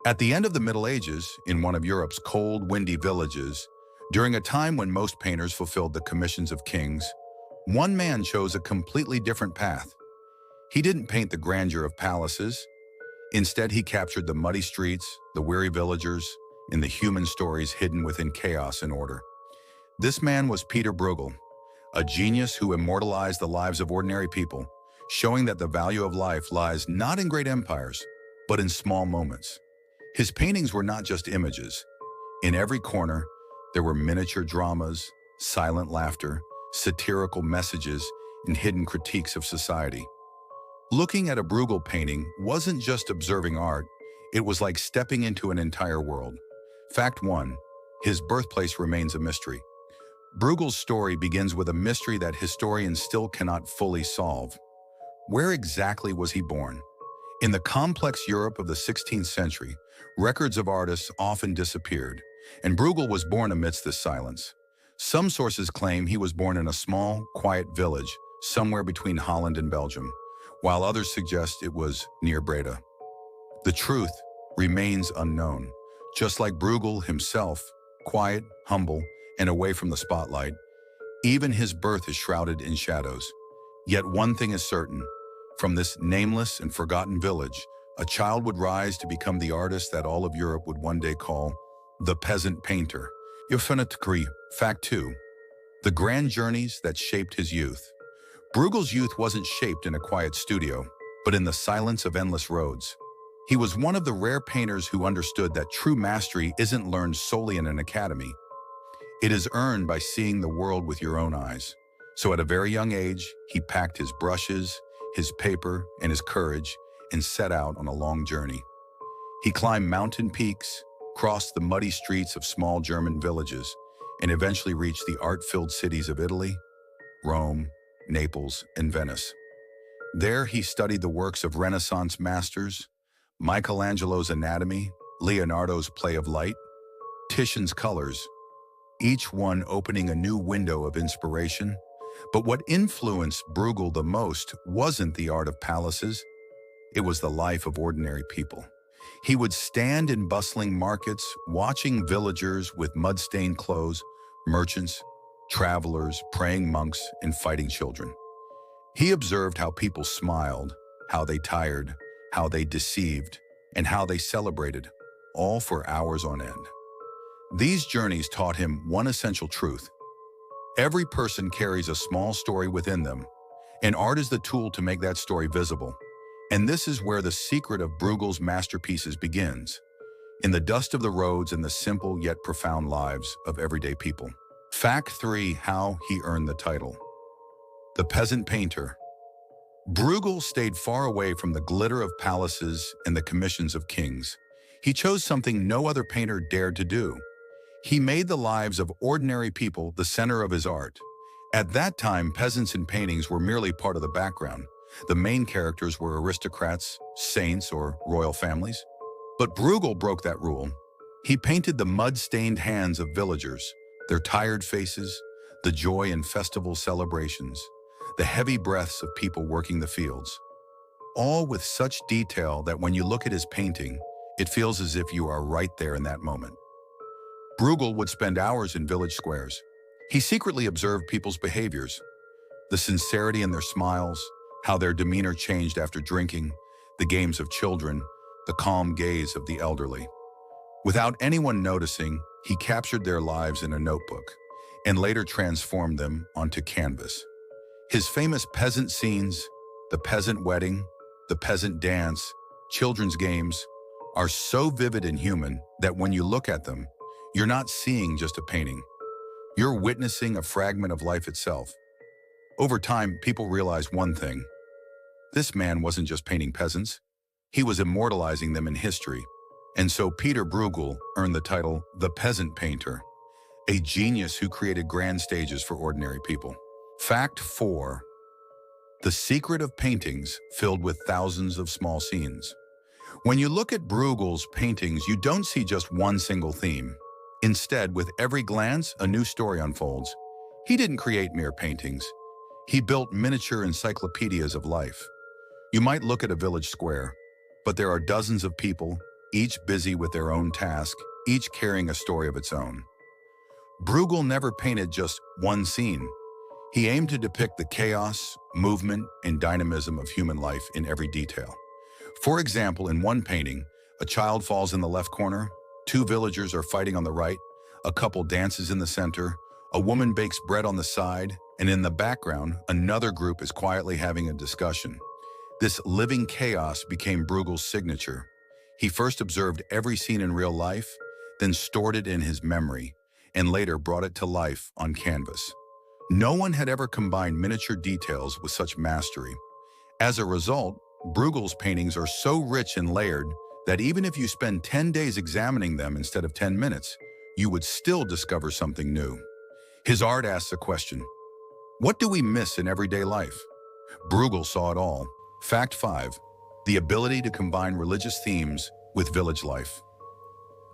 At the end of the Middle Ages, in one of Europe's cold, windy villages, during a time when most painters fulfilled the commissions of kings, one man chose a completely different path. He didn't paint the grandeur of palaces. Instead, he captured the muddy streets, the weary villagers, and the human stories hidden within chaos and order. This man was Pieter Bruegel, a genius who immortalized the lives of ordinary people, showing that the value of life lies not in great empires, but in small moments. His paintings were not just images. In every corner, there were miniature dramas, silent laughter, satirical messages, and hidden critiques of society. Looking at a Bruegel painting wasn't just observing art, it was like stepping into an entire world. Fact 1. His birthplace remains a mystery. Bruegel's story begins with a mystery that historians still cannot fully solve. Where exactly was he born? In the complex Europe of the 16th century, records of artists often disappeared, and Bruegel was born amidst this silence. Some sources claim he was born in a small, quiet village somewhere between Holland and Belgium, while others suggest it was near Breda. The truth remains unknown. Just like Bruegel himself, quiet, humble, and away from the spotlight, even his birth is shrouded in shadows. Yet one thing is certain. From this nameless and forgotten village, a child would rise to become the artist that all of Europe would one day call the Peasant Painter. Fact 2. The grand journeys that shaped his youth. Bruegel's youth wasn't shaped in a quiet studio, but in the silence of endless roads. He was one of the rare painters who understood that true mastery isn't learned solely in an academy. It is earned by seeing the world with your own eyes. So at a very young age, he packed his brushes, his paper, and his courage, and set out on a long journey. He climbed mountain peaks, crossed the muddy streets of small German villages, and eventually reached the art-filled cities of Italy, Rome, Naples, and Venice. There he studied the works of Renaissance masters, Michelangelo's anatomy, Leonardo's play of light, Titian's colors, each one opening a new window of inspiration. But what influenced Bruegel the most wasn't the art of palaces, it was the life of ordinary people. He would stand in bustling markets, watching villagers with mud-stained clothes, merchants, travelers, praying monks, and fighting children. He observed how people smiled, how they tired, how they deceived, and how they celebrated, all for hours on end. These journeys taught him one essential truth. Every person carries a small story within them, and art is the tool to make that story visible. And this is where the secret of Bruegel's masterpieces begins, in the dust of the roads and the simple yet profound lives of everyday people. Fact 3. How he earned the title. The Peasant Painter. Bruegel stayed far away from the glitter of palaces and the commissions of kings. He chose something no other painter dared to do. He made the lives of ordinary people the center of his art. At that time, peasants in paintings were merely part of the background. The main characters were aristocrats, saints, or royal families. But Bruegel broke that rule. He painted the mud-stained hands of villagers, their tired faces, the joy in festival celebrations, the heavy breaths of people working the fields. All with such detail that when you look at his painting, it feels as if you are right there in that moment. Bruegel would spend hours in village squares. He secretly observed people's behaviors, the sincerity in their smiles, how their demeanor changed after drinking, the games of children, the calm gaze of the elderly. Without anyone noticing, he captured their lives in a notebook and later transformed them onto canvas. His famous peasant scenes, the peasant wedding, the peasant dance, children's games, are so vivid and human that when you look at them, you're not seeing just a painting. You're witnessing a fragment of life itself. Over time, people realized one thing. This man wasn't just painting peasants. He was immortalizing them in history. And so Pieter Bruegel earned the title the Peasant Painter, a genius who created grand stages for ordinary people. Fact 4. The secret of paintings filled with thousands of small scenes. When you look at Bruegel's paintings, you don't see just one single theme. Instead, with every glance, a new story unfolds. He didn't create mere paintings. He built miniature encyclopedias of life. You might look at a village square, but there are dozens of people, each busy with their own task, each carrying a story of its own. Bruegel never painted just one scene. He aimed to depict the chaos, movement, and dynamism of human life in every detail. For example, in one painting, a child falls in the left corner, two villagers are fighting on the right, a couple dances in the center, a woman bakes bread on the side, and in the background, another group is quietly having a discussion. This living chaos became Bruegel's signature. He first observed every scene in real life, then stored it in his memory, and later brought it to life on canvas. No one had ever combined miniature details with such mastery. As a result, Bruegel's paintings are so rich and layered that even if you spend 10 days examining them instead of 10 minutes, you would still discover something new. His art asks a question: what do we miss in everyday life? Bruegel saw it all. Fact 5. The ability to combine religious themes with village life.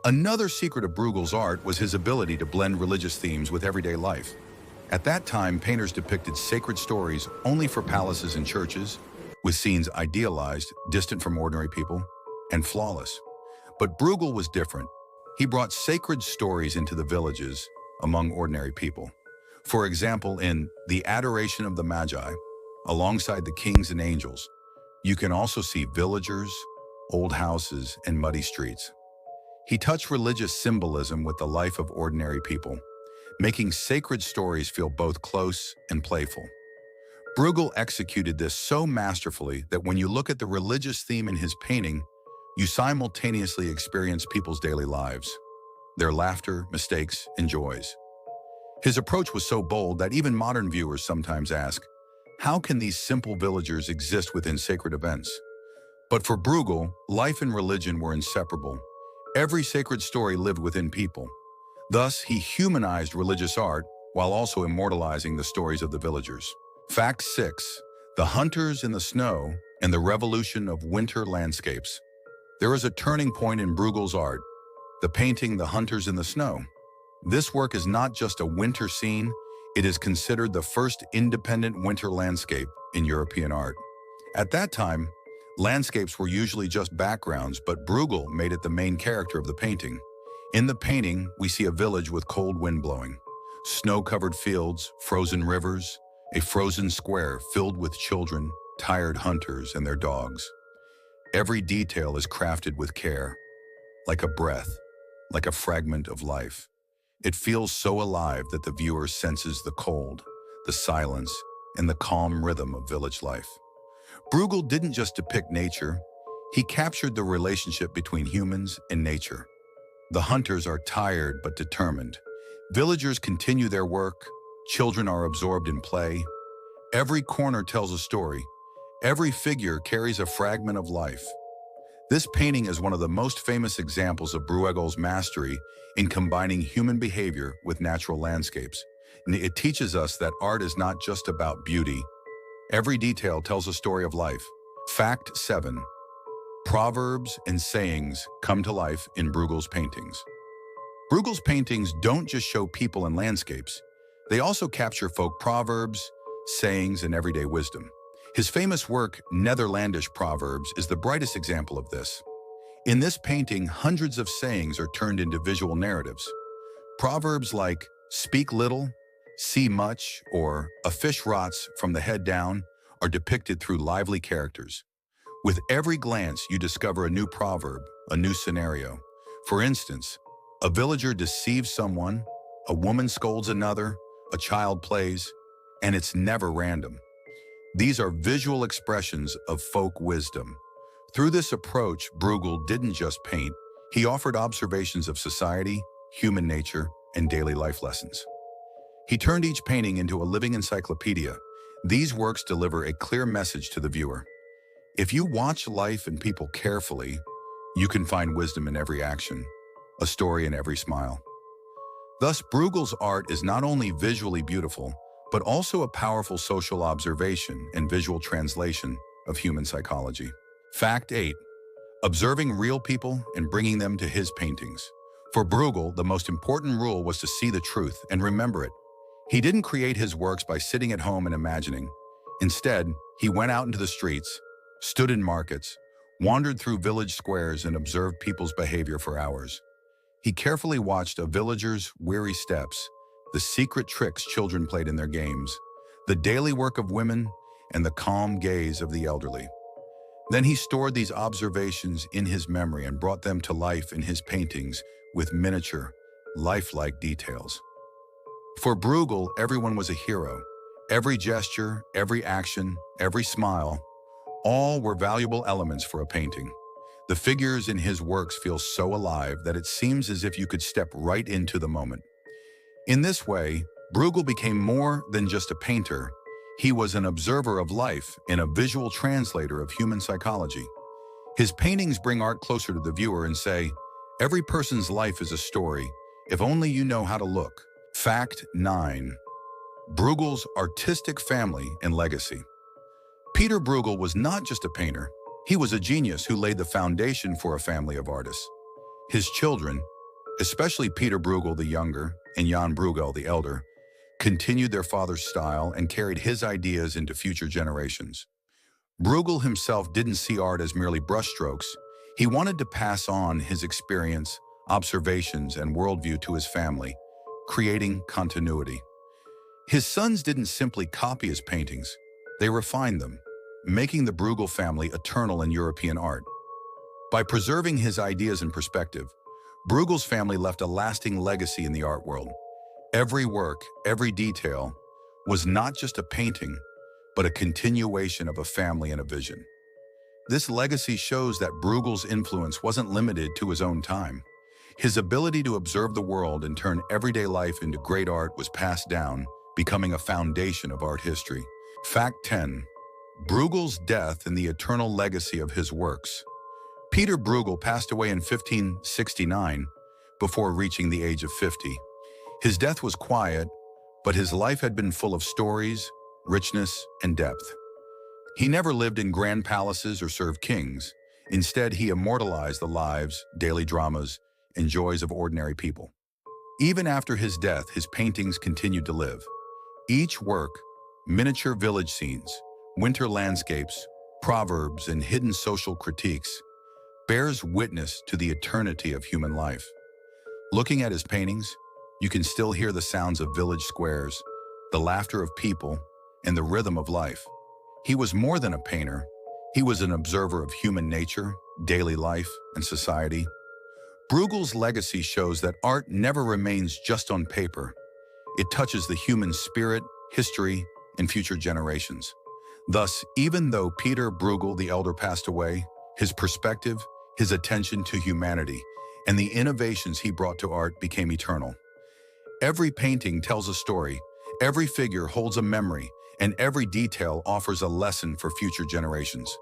Another secret of Bruegel's art was his ability to blend religious themes with everyday life. At that time, painters depicted sacred stories only for palaces and churches, with scenes idealized, distant from ordinary people, and flawless. But Bruegel was different. He brought sacred stories into the villages among ordinary people. For example, in The Adoration of the Magi, alongside the kings and angels, you can also see villagers, old houses, and muddy streets. He touched religious symbolism with the life of ordinary people, making sacred stories feel both close and playful. Bruegel executed this so masterfully that when you look at the religious theme in his painting, you simultaneously experience people's daily lives, their laughter, mistakes, and joys. His approach was so bold that even modern viewers sometimes ask, how can these simple villagers exist within sacred events? But for Bruegel, life and religion were inseparable. Every sacred story lived within people. Thus, he humanized religious art while also immortalizing the stories of the villagers. Fact 6. The hunters in the snow and the revolution of winter landscapes. There is a turning point in Bruegel's art, the painting The Hunters in the Snow. This work is not just a winter scene, it is considered the first independent winter landscape in European art. At that time, landscapes were usually just backgrounds, but Bruegel made it the main character of the painting. In the painting, we see a village with cold wind blowing, snow-covered fields, frozen rivers, a frozen square filled with children, tired hunters, and their dogs. Every detail is crafted with care, like a breath, like a fragment of life. It feels so alive that the viewer senses the cold, the silence, and the calm rhythm of village life. Bruegel didn't just depict nature, he captured the relationship between humans and nature. The hunters are tired but determined. Villagers continue their work, children are absorbed in play. Every corner tells a story. Every figure carries a fragment of life. This painting is one of the most famous examples of Bruegel's mastery in combining human behavior with natural landscapes. It teaches us that art is not just about beauty. Every detail tells a story of life. Fact 7. Proverbs and sayings come to life in Bruegel's paintings. Bruegel's paintings don't just show people and landscapes. They also capture folk proverbs, sayings, and everyday wisdom. His famous work, Netherlandish Proverbs, is the brightest example of this. In this painting, hundreds of sayings are turned into visual narratives. Proverbs like, speak little, see much, or a fish rots from the head down are depicted through lively characters. With every glance, you discover a new proverb, a new scenario. For instance, a villager deceives someone, a woman scolds another, a child plays, and it's never random. These are visual expressions of folk wisdom. Through this approach, Bruegel didn't just paint, he offered observations of society, human nature, and daily life lessons. He turned each painting into a living encyclopedia. These works deliver a clear message to the viewer. If you watch life and people carefully, you can find wisdom in every action, a story in every smile. Thus, Bruegel's art is not only visually beautiful, but also a powerful social observation and visual translation of human psychology. Fact 8. Observing real people and bringing them to his paintings. For Bruegel, the most important rule was to see the truth and remember it. He didn't create his works by sitting at home and imagining. Instead, he went out into the streets, stood in markets, wandered through village squares and observed people's behavior for hours. He carefully watched a villager's weary steps, the secret tricks children played in their games, the daily work of women, and the calm gaze of the elderly. Then he stored these observations in his memory and brought them to life in his paintings with miniature, lifelike details. For Bruegel, everyone was a hero. Every gesture, every action, every smile, all were valuable elements for a painting. The figures in his works feel so alive that it seems as if you could step right into the moment. In this way, Bruegel became more than just a painter. He was an observer of life and a visual translator of human psychology. His paintings bring art closer to the viewer and say, every person's life is a story, if only you know how to look. Fact 9. Bruegel's artistic family and legacy. Pieter Bruegel was not just a painter. He was a genius who laid the foundation for a family of artists. His children, especially Pieter Bruegel the Younger and Jan Bruegel the Elder, continued their father's style and carried his ideas into future generations. Bruegel himself didn't see art as merely brushstrokes. He wanted to pass on his experience, observations, and worldview to his family, creating continuity. His sons didn't simply copy his paintings, they refined them, making the Bruegel family eternal in European art. By preserving his ideas and perspective, Bruegel's family left a lasting legacy in the art world. Every work, every detail, was not just a painting, but a continuation of a family and a vision. This legacy shows that Bruegel's influence wasn't limited to his own time. His ability to observe the world and turn everyday life into great art was passed down, becoming a foundation of art history. Fact 10. Bruegel's death and the eternal legacy of his works. Pieter Bruegel passed away in 1569 before reaching the age of 50. His death was quiet, but his life had been full of stories, richness, and depth. He never lived in grand palaces or served kings. Instead, he immortalized the lives, daily dramas, and joys of ordinary people. Even after his death, his paintings continued to live. Each work, miniature village scenes, winter landscapes, proverbs, and hidden social critiques, bears witness to the eternity of human life. Looking at his paintings, you can still hear the sounds of village squares, the laughter of people, and the rhythm of life. He was more than a painter. He was an observer of human nature, daily life, and society. Bruegel's legacy shows that art never remains just on paper. It touches the human spirit, history, and future generations. Thus, even though Pieter Bruegel the Elder passed away, his perspective, his attention to humanity, and the innovations he brought to art became eternal. Every painting tells a story, every figure holds a memory, and every detail offers a lesson for future generations.